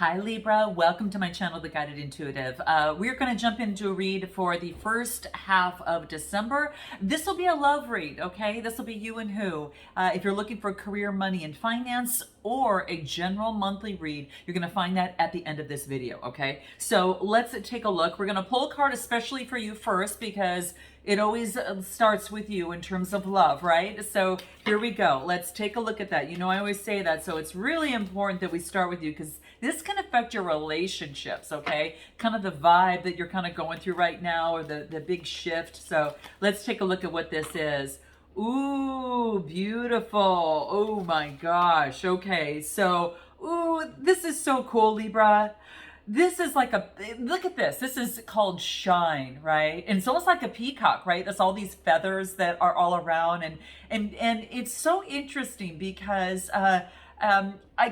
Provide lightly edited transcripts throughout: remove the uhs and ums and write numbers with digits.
Hi Libra, welcome to my channel, The Guided Intuitive. We're going to jump into a read for the first half of December. This will be a love read, okay? This will be you and who. If you're looking for career, money, and finance, or a general monthly read, you're going to find that at the end of this video, okay? So let's take a look. We're going to pull a card especially for you first because it always starts with you in terms of love, right? So here we go. Let's take a look at that. You know, I always say that. So it's really important that we start with you because this can affect your relationships, okay? Kind of the vibe that you're kind of going through right now, or the big shift. So let's take a look at what this is. Ooh, beautiful. Oh my gosh. Okay. So, ooh, this is so cool, Libra. This is like look at this. This is called shine, right? And it's almost like a peacock, right? There's all these feathers that are all around, and it's so interesting because I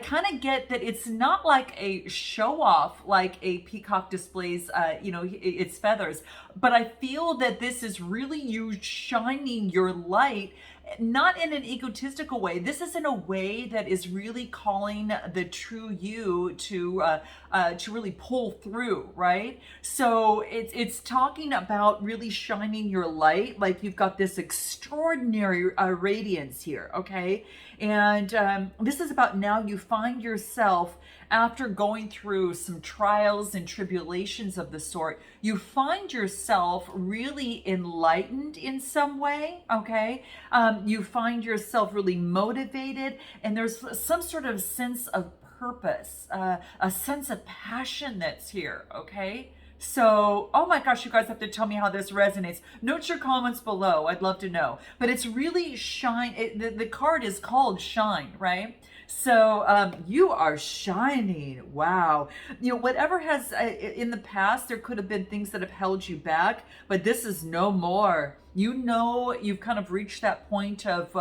kind of get that it's not like a show off like a peacock displays, its feathers, but I feel that this is really you shining your light, not in an egotistical way. This is in a way that is really calling the true you to really pull through, right? So it's talking about really shining your light, like you've got this extraordinary radiance here, okay? And this is about now you find yourself after going through some trials and tribulations of the sort, you find yourself really enlightened in some way, okay? You find yourself really motivated, and there's some sort of sense of purpose, a sense of passion that's here, okay? So, oh my gosh, you guys have to tell me how this resonates. Note your comments below. I'd love to know. But it's really shine. The card is called Shine, right? So you are shining. Wow. You know, whatever has in the past, there could have been things that have held you back, but this is no more. You know, you've kind of reached that point of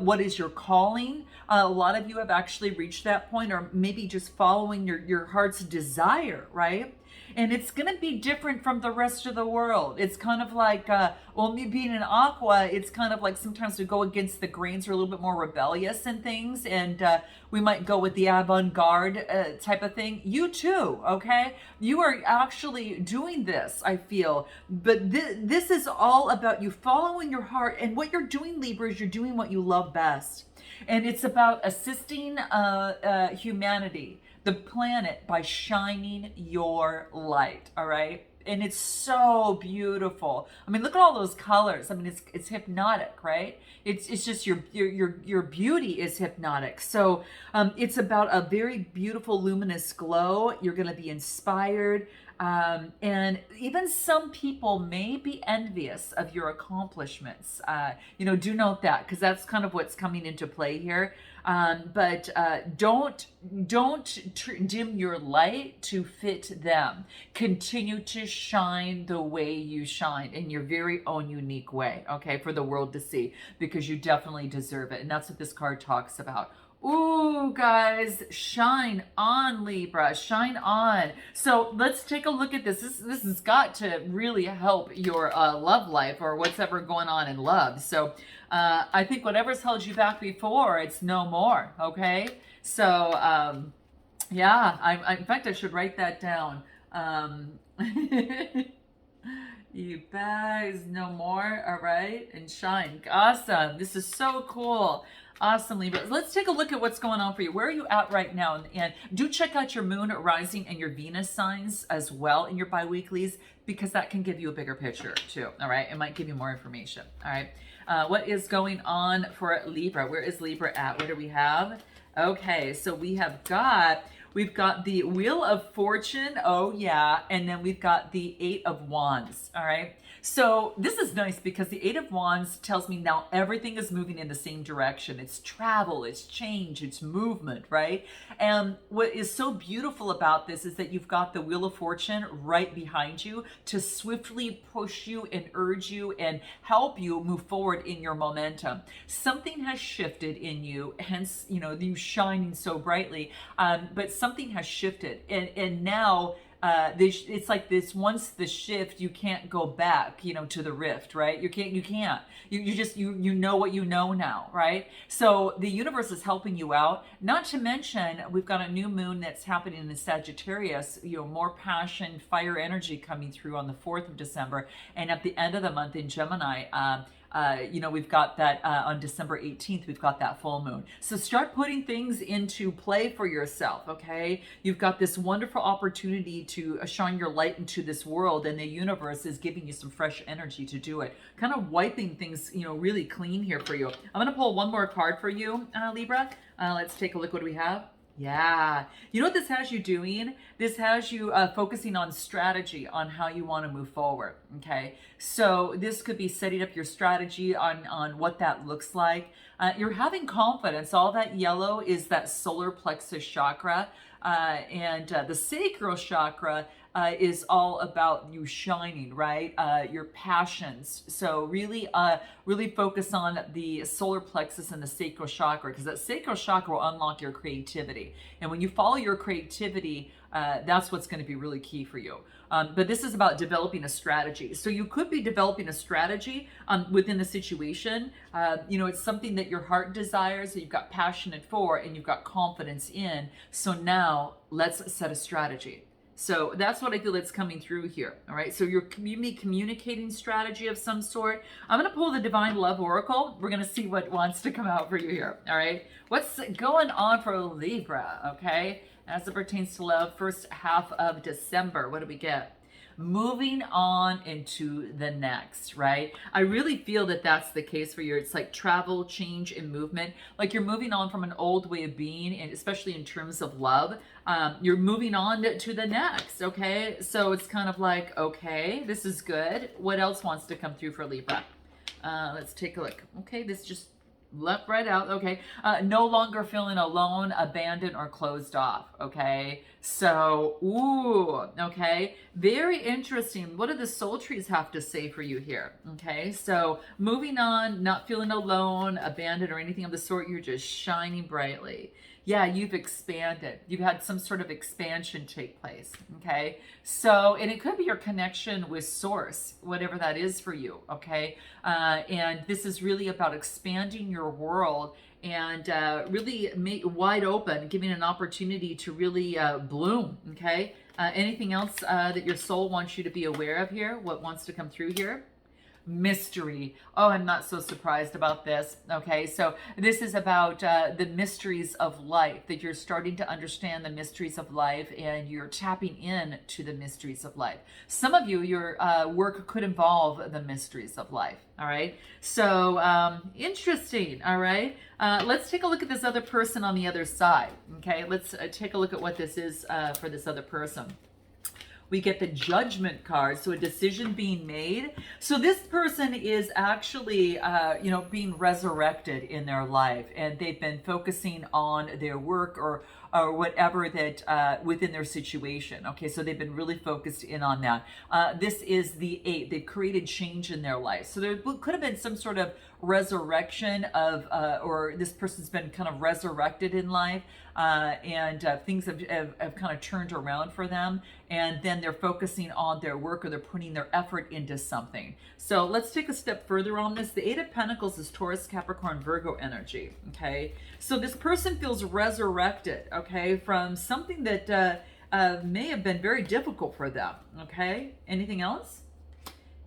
what is your calling. A lot of you have actually reached that point, or maybe just following your heart's desire, right? And it's going to be different from the rest of the world. It's kind of like, me being an aqua, it's kind of like sometimes we go against the grains, we're a little bit more rebellious in things, and we might go with the avant-garde type of thing. You too, okay? You are actually doing this, I feel. But this is all about you following your heart, and what you're doing, Libra, is you're doing what you love best. And it's about assisting humanity, the planet, by shining your light, all right? And it's so beautiful. I mean, look at all those colors. I mean, it's hypnotic, right? It's just your beauty is hypnotic. So it's about a very beautiful luminous glow. You're going to be inspired. And even some people may be envious of your accomplishments. Do note that, because that's kind of what's coming into play here. But don't dim your light to fit them. Continue to shine the way you shine in your very own unique way, okay, for the world to see, because you definitely deserve it. And that's what this card talks about. Ooh, guys, shine on, Libra, shine on. So let's take a look at this. This has got to really help your love life, or what's ever going on in love. So I think whatever's held you back before, it's no more, okay? So yeah, in fact, I should write that down. You guys, no more, all right? And shine. Awesome. This is so cool. Awesome, Libra. Let's take a look at what's going on for you. Where are you at right now? And do check out your moon, rising, and your Venus signs as well in your biweeklies, because that can give you a bigger picture too, all right? It might give you more information, all right? What is going on for Libra? Where is Libra at? What do we have? Okay, so we've got the Wheel of Fortune, oh yeah, and then we've got the Eight of Wands, all right? So this is nice because the Eight of Wands tells me now everything is moving in the same direction. It's travel, it's change, it's movement, right? And what is so beautiful about this is that you've got the Wheel of Fortune right behind you to swiftly push you and urge you and help you move forward in your momentum. Something has shifted in you, hence, you shining so brightly, but something has shifted. And now it's like this, once the shift, you can't go back, to the rift, right? You just, you know what you know now, right? So the universe is helping you out. Not to mention, we've got a new moon that's happening in Sagittarius, more passion, fire energy coming through on the 4th of December. And at the end of the month in Gemini, we've got that on December 18th, we've got that full moon. So start putting things into play for yourself, okay? You've got this wonderful opportunity to shine your light into this world, and the universe is giving you some fresh energy to do it. Kind of wiping things, really clean here for you. I'm going to pull one more card for you, Libra. Let's take a look. What do we have? Yeah. You know what this has you doing? This has you focusing on strategy, on how you want to move forward. Okay. So this could be setting up your strategy on what that looks like. You're having confidence. All that yellow is that solar plexus chakra. And the sacral chakra is all about you shining, right? Your passions. So really focus on the solar plexus and the sacral chakra, because that sacral chakra will unlock your creativity. And when you follow your creativity, that's what's going to be really key for you. But this is about developing a strategy. So you could be developing a strategy within the situation. It's something that your heart desires, that you've got passionate for, and you've got confidence in. So now let's set a strategy. So that's what I feel that's coming through here. All right. So you're communicating strategy of some sort. I'm going to pull the Divine Love Oracle. We're going to see what wants to come out for you here. All right. What's going on for Libra? Okay. As it pertains to love, first half of December, what do we get? Moving on into the next, right? I really feel that that's the case for you. It's like travel, change, and movement. Like you're moving on from an old way of being, and especially in terms of love, you're moving on to the next, okay? So it's kind of like, okay, this is good. What else wants to come through for Libra? Let's take a look. Okay, this just left right out. Okay. No longer feeling alone, abandoned, or closed off. Okay. So, okay. Very interesting. What do the soul trees have to say for you here? Okay. So moving on, not feeling alone, abandoned, or anything of the sort. You're just shining brightly. Yeah, you've expanded. You've had some sort of expansion take place. Okay. So, and it could be your connection with source, whatever that is for you. Okay. And this is really about expanding your world and really make wide open, giving an opportunity to really bloom. Okay. Anything else that your soul wants you to be aware of here? What wants to come through here? Mystery. Oh, I'm not so surprised about this. Okay, so this is about the mysteries of life, that you're starting to understand the mysteries of life and you're tapping in to the mysteries of life. Some of you, your work could involve the mysteries of life. All right, so interesting. All right, let's take a look at this other person on the other side. Okay, let's take a look at what this is for this other person. We get the Judgment card, so a decision being made. So this person is actually, being resurrected in their life, and they've been focusing on their work or whatever that within their situation. Okay, so they've been really focused in on that. This is the 8. They've created change in their life. So there could have been some sort of resurrection of, or this person's been kind of resurrected in life, and things have kind of turned around for them. And then they're focusing on their work, or they're putting their effort into something. So let's take a step further on this. The 8 of Pentacles is Taurus, Capricorn, Virgo energy. Okay, so this person feels resurrected, okay, from something that may have been very difficult for them. Okay, anything else?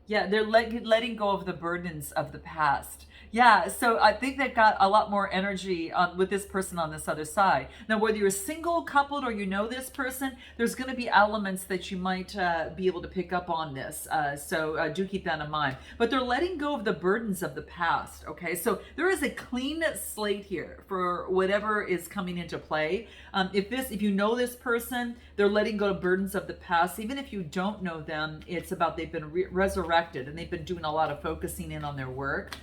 Yeah, they're letting go of the burdens of the past. Yeah, so I think they got a lot more energy with this person on this other side. Now, whether you're single, coupled, or you know this person, there's going to be elements that you might be able to pick up on this. So do keep that in mind. But they're letting go of the burdens of the past, okay? So there is a clean slate here for whatever is coming into play. If you know this person, they're letting go of burdens of the past. Even if you don't know them, it's about they've been resurrected, and they've been doing a lot of focusing in on their work.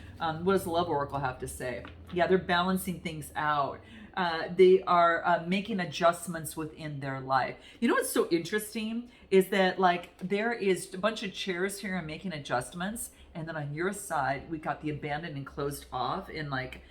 What does the Love Oracle have to say? Yeah, they're balancing things out. They are making adjustments within their life. You know what's so interesting is that, like, there is a bunch of chairs here and making adjustments, and then on your side we got the abandoned and closed off, and like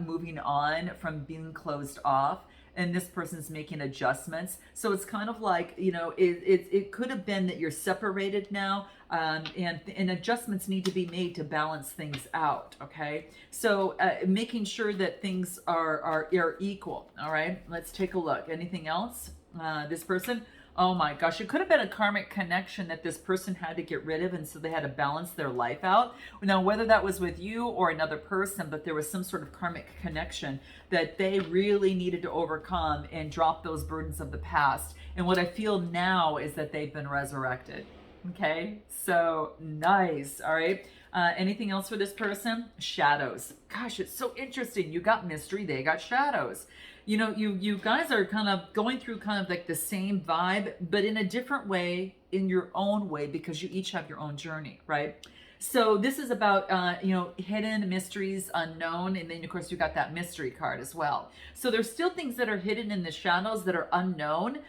moving on from being closed off. and this person's making adjustments. So it's kind of like, it could have been that you're separated now, and adjustments need to be made to balance things out. Okay, so making sure that things are equal. All right, let's take a look. Anything else? This person. Oh my gosh, it could have been a karmic connection that this person had to get rid of, and so they had to balance their life out. Now, whether that was with you or another person, but there was some sort of karmic connection that they really needed to overcome and drop those burdens of the past. And what I feel now is that they've been resurrected. Okay, so nice. All right. Anything else for this person? Shadows. Gosh, it's so interesting. You got mystery, they got shadows. You guys are kind of going through kind of like the same vibe, but in a different way, in your own way, because you each have your own journey, right? So this is about, hidden mysteries, unknown. And then of course you got that mystery card as well. So there's still things that are hidden in the shadows that are unknown.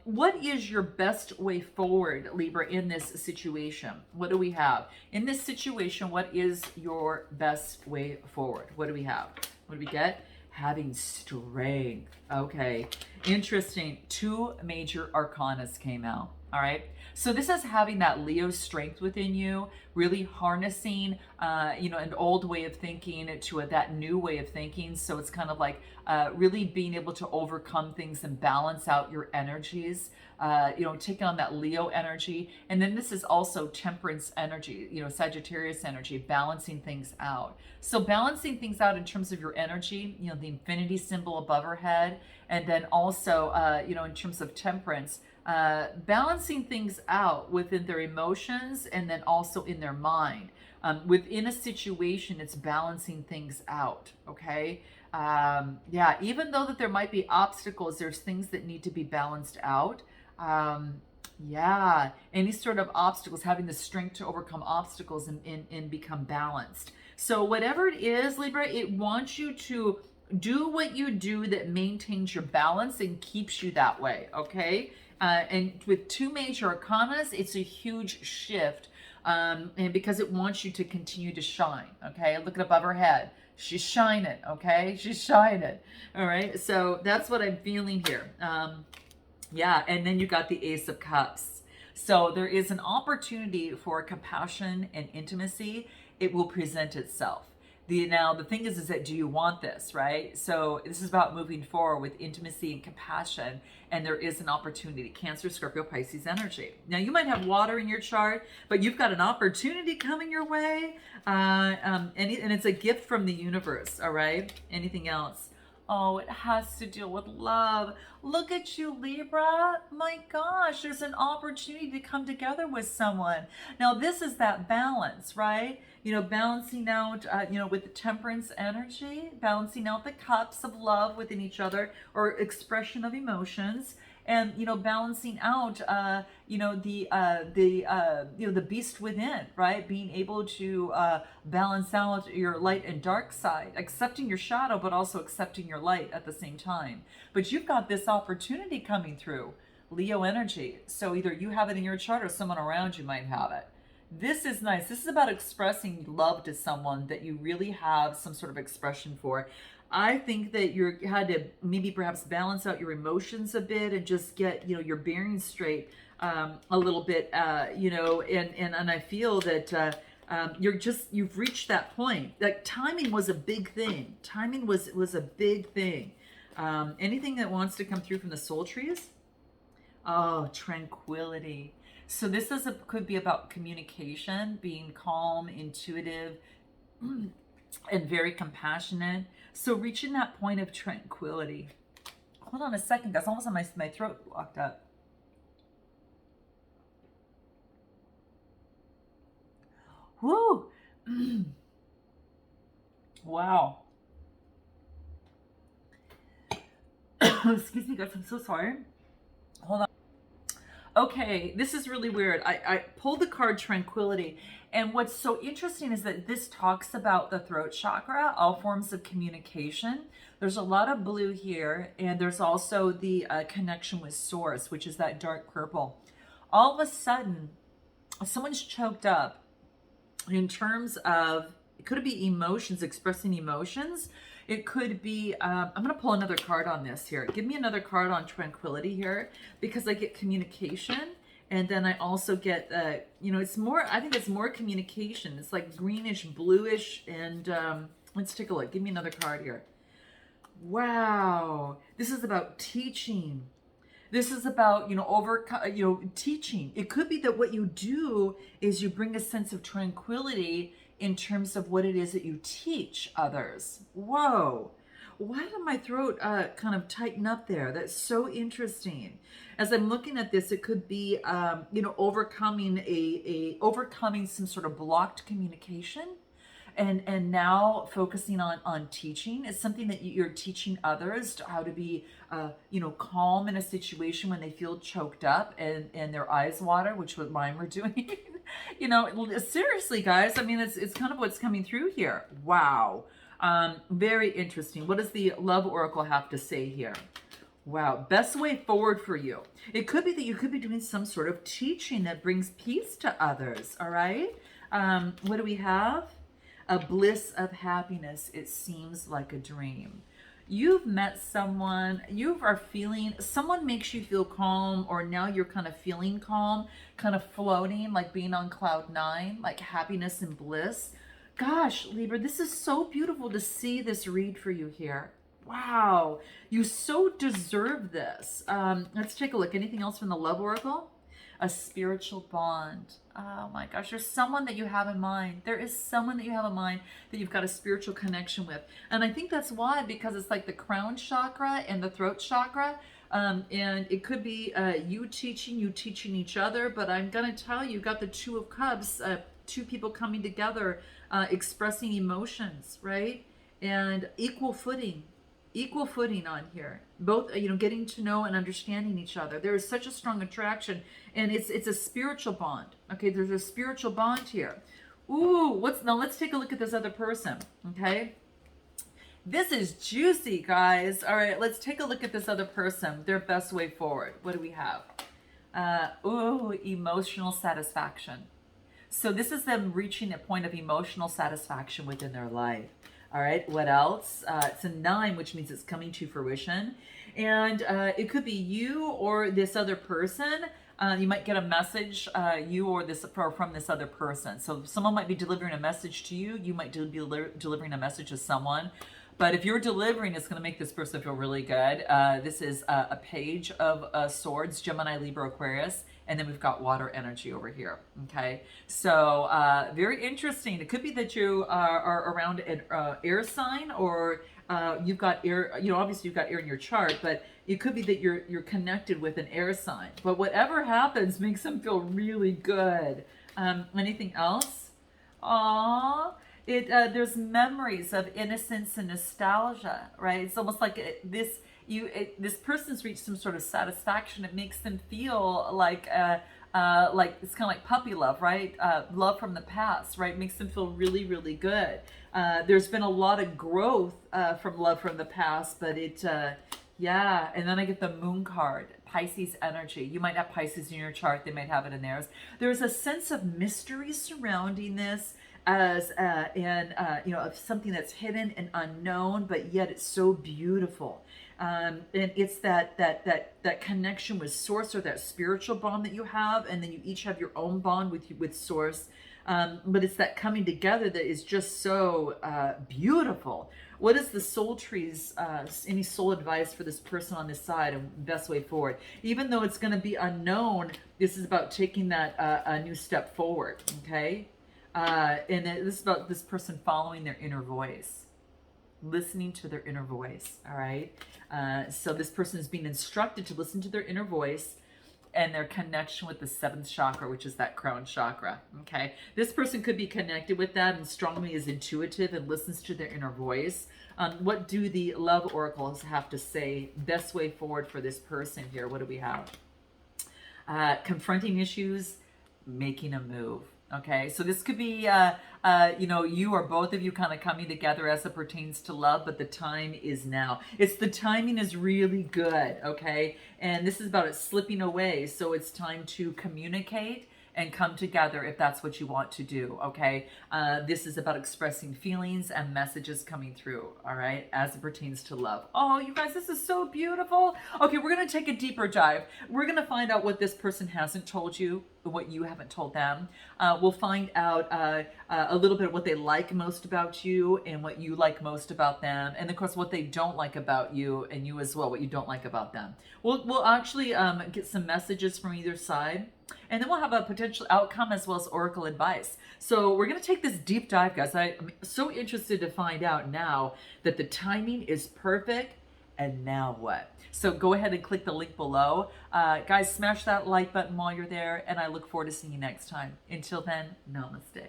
What is your best way forward, Libra, in this situation? What do we have? In this situation, what is your best way forward? What do we have? What do we get? Having strength. Okay, interesting. 2 major arcanas came out. All right, so this is having that Leo strength within you, really harnessing an old way of thinking to that new way of thinking. So it's kind of like really being able to overcome things and balance out your energies, taking on that Leo energy. And then this is also temperance energy, Sagittarius energy, balancing things out. So balancing things out in terms of your energy, the infinity symbol above her head, and then also, in terms of temperance, balancing things out within their emotions and then also in their mind. Within a situation, it's balancing things out. Okay. Even though that there might be obstacles, there's things that need to be balanced out. Any sort of obstacles, having the strength to overcome obstacles and become balanced. So whatever it is, Libra, it wants you to do what you do that maintains your balance and keeps you that way. Okay. And with 2 major arcanas, it's a huge shift. And because it wants you to continue to shine. Okay. Look above her head. She's shining. Okay. She's shining. All right. So that's what I'm feeling here. And then you got the Ace of Cups. So there is an opportunity for compassion and intimacy. It will present itself. Now the thing is that do you want this, right? So this is about moving forward with intimacy and compassion, and there is an opportunity. Cancer, Scorpio, Pisces energy. Now you might have water in your chart, but you've got an opportunity coming your way, and it's a gift from the universe. All right. Anything else? Oh, it has to deal with love. Look at you, Libra. My gosh, there's an opportunity to come together with someone. Now, this is that balance, right? Balancing out, with the temperance energy, balancing out the cups of love within each other or expression of emotions. And balancing out the beast within, right? Being able to balance out your light and dark side, accepting your shadow but also accepting your light at the same time. But you've got this opportunity coming through, Leo energy. So either you have it in your chart or someone around you might have it. This is nice. This is about expressing love to someone that you really have some sort of expression for. I think that you had to maybe perhaps balance out your emotions a bit and just get, your bearings straight a little bit, and I feel that you've reached that point. Like timing was a big thing. Timing was a big thing. Anything that wants to come through from the soul trees? Oh, tranquility. So this could be about communication, being calm, intuitive, and very compassionate. So reaching that point of tranquility. Hold on a second, guys. Almost on my throat locked up. Woo! Wow. Excuse me, guys. I'm so sorry. Hold on. Okay, this is really weird. I pulled the card Tranquility, and what's so interesting is that this talks about the throat chakra, all forms of communication. There's a lot of blue here, and there's also the connection with source, which is that dark purple. All of a sudden, someone's choked up in terms of, it could be emotions, expressing emotions. It could be, I'm going to pull another card on this here. Give me another card on tranquility here, because I get communication. And then I also get, it's more, I think it's more communication. It's like greenish, bluish. And let's take a look. Give me another card here. Wow. This is about teaching. This is about, teaching. It could be that what you do is you bring a sense of tranquility in terms of what it is that you teach others. Whoa. Why did my throat kind of tighten up there? That's so interesting. As I'm looking at this, it could be, overcoming overcoming some sort of blocked communication. And now focusing on teaching. It's something that you're teaching others to how to be calm in a situation when they feel choked up and their eyes water, which what mine were doing. Seriously, guys, I mean, it's kind of what's coming through here. Wow. Very interesting. What does the love oracle have to say here? Wow. Best way forward for you. It could be that you could be doing some sort of teaching that brings peace to others. All right. What do we have? A bliss of happiness. It seems like a dream. You've met someone, someone makes you feel calm, or now you're kind of feeling calm, kind of floating, like being on cloud nine, like happiness and bliss. Gosh, Libra, this is so beautiful to see this read for you here. Wow, you so deserve this. Let's take a look. Anything else from the love oracle? A spiritual bond. Oh my gosh, there's someone that you have in mind. There is someone that you have in mind that you've got a spiritual connection with. And I think that's why, because it's like the crown chakra and the throat chakra. And it could be you teaching each other. But I'm going to tell you, got the Two of Cups, two people coming together, expressing emotions, right? And equal footing on here, both getting to know and understanding each other. There is such a strong attraction, and it's a spiritual bond. Okay, there's a spiritual bond here. Ooh, now let's take a look at this other person. Okay, this is juicy, guys. All right, let's take a look at this other person, their best way forward. What do we have? Emotional satisfaction. So this is them reaching a point of emotional satisfaction within their life. All right, what else? It's a 9, which means it's coming to fruition. And it could be you or this other person. You might get a message, from this other person. So someone might be delivering a message to you. You might be delivering a message to someone. But if you're delivering, it's going to make this person feel really good. This is a page of swords, Gemini, Libra, Aquarius. And then we've got water energy over here. Okay, so very interesting. It could be that you are around an air sign, or you've got air. Obviously you've got air in your chart, but it could be that you're connected with an air sign. But whatever happens makes them feel really good. Anything else? Aww. There's memories of innocence and nostalgia, right? It's almost like this person's reached some sort of satisfaction. It makes them feel like it's kind of like puppy love, right? Love from the past, right? Makes them feel really, really good. There's been a lot of growth from love from the past, but yeah. And then I get the Moon card, Pisces energy. You might have Pisces in your chart. They might have it in theirs. There's a sense of mystery surrounding this, as of something that's hidden and unknown, but yet it's so beautiful. And it's that connection with Source, or that spiritual bond that you have, and then you each have your own bond with Source. But it's that coming together that is just so beautiful. What is the soul trees? Any soul advice for this person on this side, and best way forward? Even though it's going to be unknown, this is about taking that a new step forward. Okay. And this is about this person following their inner voice, listening to their inner voice. All right. So this person is being instructed to listen to their inner voice and their connection with the 7th chakra, which is that crown chakra. Okay. This person could be connected with that and strongly is intuitive and listens to their inner voice. What do the love oracles have to say? Best way forward for this person here. What do we have? Confronting issues, making a move. Okay, so this could be, you or both of you kind of coming together as it pertains to love, but the time is now. The timing is really good, okay? And this is about it slipping away, so it's time to communicate and come together if that's what you want to do, okay? This is about expressing feelings and messages coming through, all right, as it pertains to love. Oh, you guys, this is so beautiful. Okay, we're going to take a deeper dive. We're going to find out what this person hasn't told you, what you haven't told them. We'll find out a little bit of what they like most about you and what you like most about them. And of course, what they don't like about you and you as well, what you don't like about them. We'll actually get some messages from either side. And then we'll have a potential outcome as well as oracle advice. So we're going to take this deep dive, guys. I'm so interested to find out now that the timing is perfect. And now what? So go ahead and click the link below. Guys, smash that like button while you're there. And I look forward to seeing you next time. Until then, namaste.